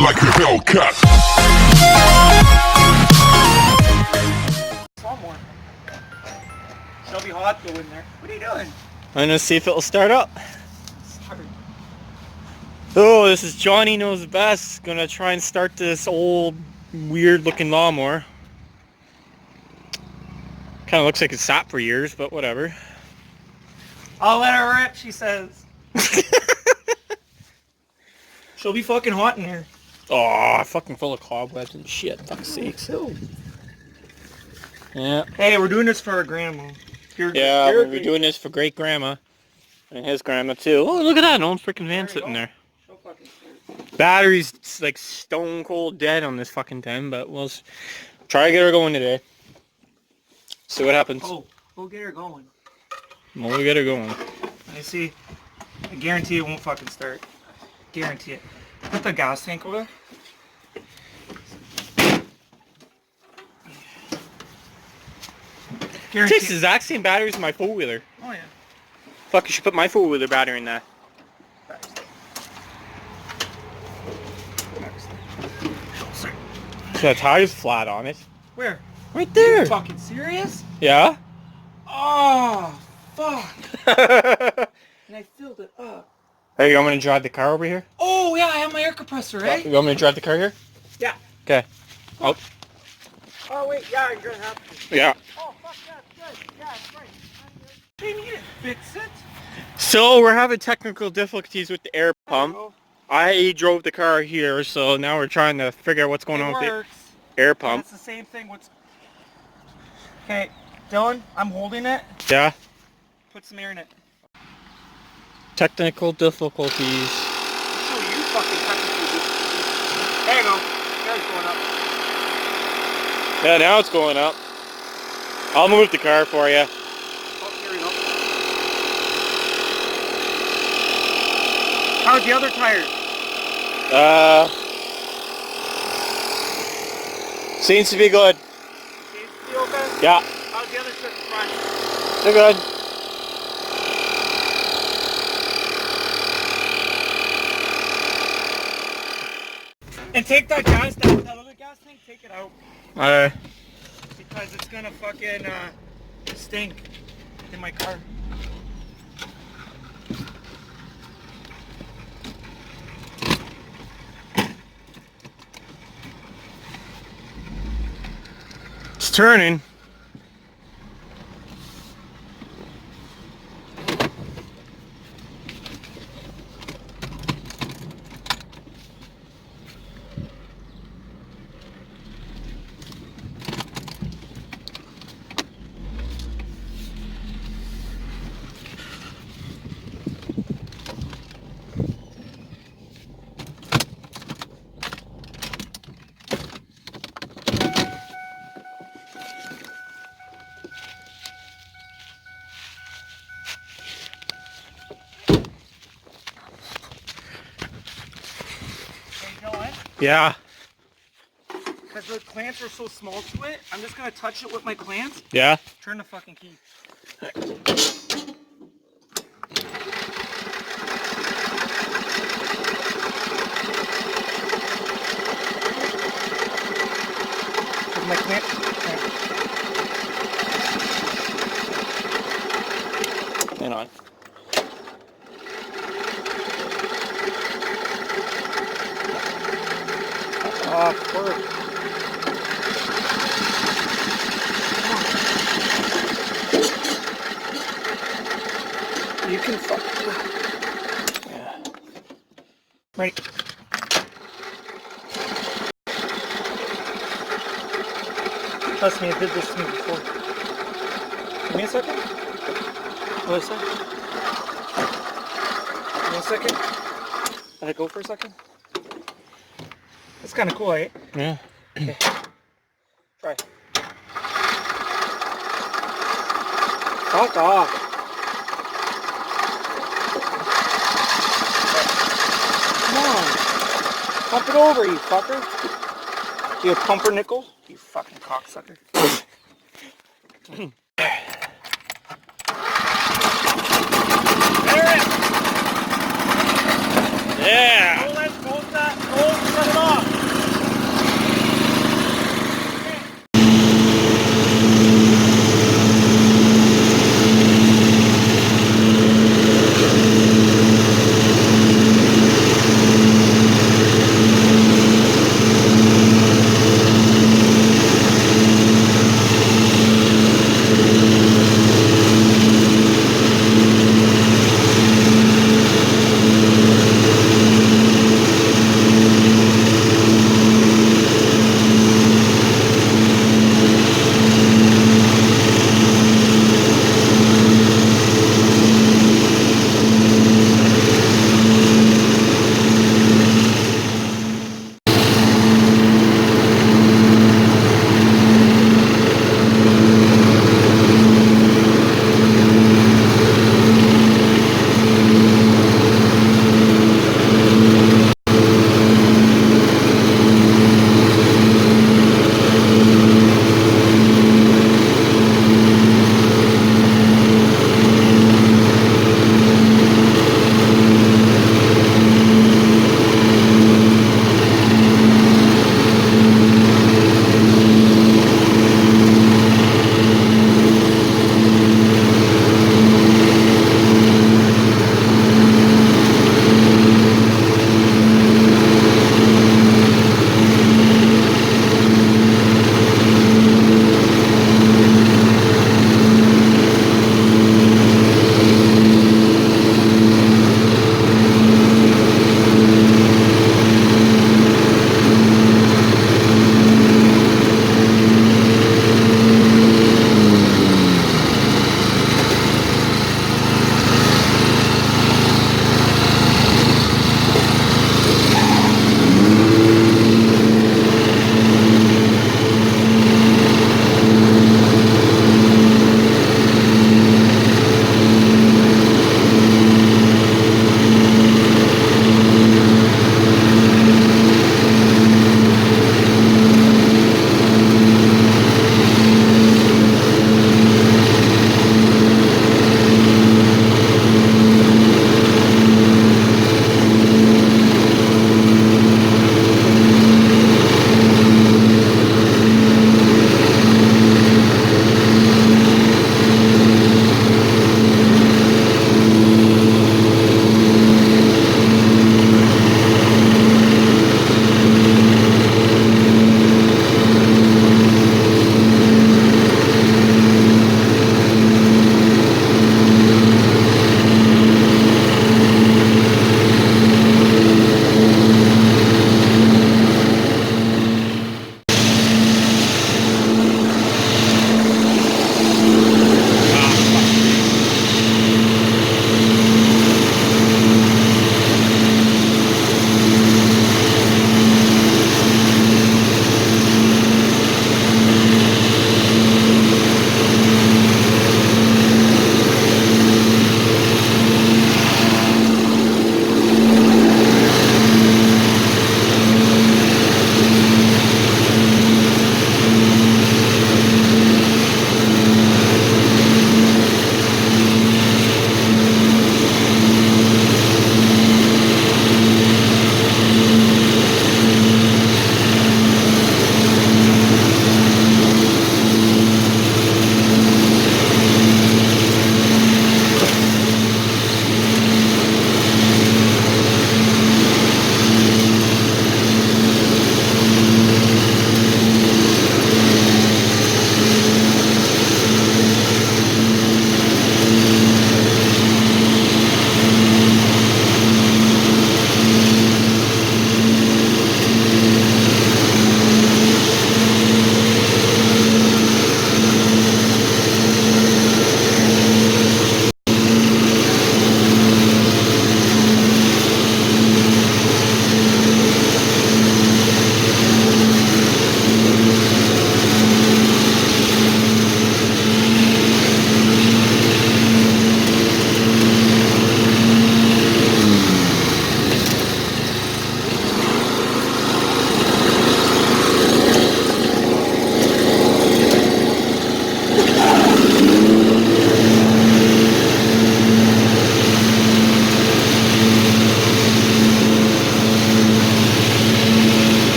Like a Hellcat. Lawnmower. She'll be hot though in there. What are you doing? I'm gonna see if it'll start up. Sorry. Oh, this is Johnny Knows Best. Gonna try and start this old, weird looking lawnmower. Kinda looks like it's sat for years, but whatever. I'll let her rip, she says. She'll be fucking hot in here. Oh, fucking full of cobwebs and shit. Fuck's sakes. Yeah. Hey, we're doing this for our grandma. Yeah, we're doing this for great grandma. And his grandma too. Oh, look at that. An old freaking van sitting there. Battery's like stone cold dead on this fucking thing, but we'll try to get her going today. See what happens. Oh, we'll get her going. We'll get her going. I see. I guarantee it won't fucking start. Guarantee it. Put the gas tank over there. It takes the exact same batteries as my four-wheeler. Oh yeah. Fuck, you should put my four-wheeler battery in that. The tire's flat on it. Where? Right there. Are you fucking serious? Yeah? Oh, fuck. And I filled it up. Hey, you want me to drive the car over here? Oh, yeah, I have my air compressor, right? You want me to drive the car here? Yeah. Okay. Oh. Oh, wait, yeah, you're gonna have to. Yeah. Oh, fuck, that's good. Yeah, that's right. You need to fix it. So, we're having technical difficulties with the air pump. I drove the car here, so now we're trying to figure out what's going on with the air pump. It's the same thing. Okay, Dylan, I'm holding it. Yeah. Put some air in it. Technical difficulties. Show you fucking technical difficulties. There you go. Air's going up. Yeah, now it's going up. I'll move the car for you. Oh, here we go. How's the other tires? Seems to be good. Seems to be okay? Yeah. How's the other shit front? They're good. And take that gas, that other gas tank, take it out. Alright. Because it's gonna fucking stink in my car. It's turning. Yeah. Because the clamps are so small to it, I'm just gonna touch it with my clamps. Yeah. Turn the fucking key. With my clamp. Hang on. Oh, fuck. You can fuck. Yeah. Ready. Trust me, I did this to me before. Give me a second. What is that? Give me a second. Let it go for a second. That's kind of cool, eh? Yeah. Okay. Try. Fuck off. Come on. Pump it over, you fucker. You pumpernickel? You fucking cocksucker. Yeah. Go, shut it off.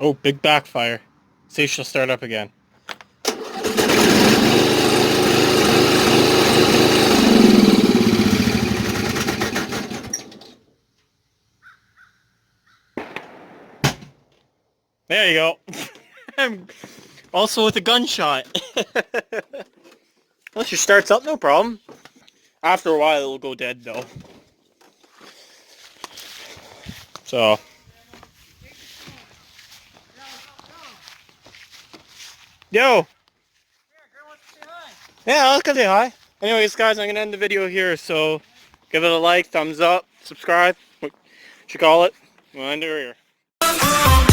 Oh, big backfire. See, she'll start up again. There you go. Also with a gunshot. Once she starts up, no problem. After a while, it'll go dead though. So. Yo! Yeah, I was gonna say hi. Anyways, guys, I'm gonna end the video here, so give it a like, thumbs up, subscribe, what you call it. We'll end it here.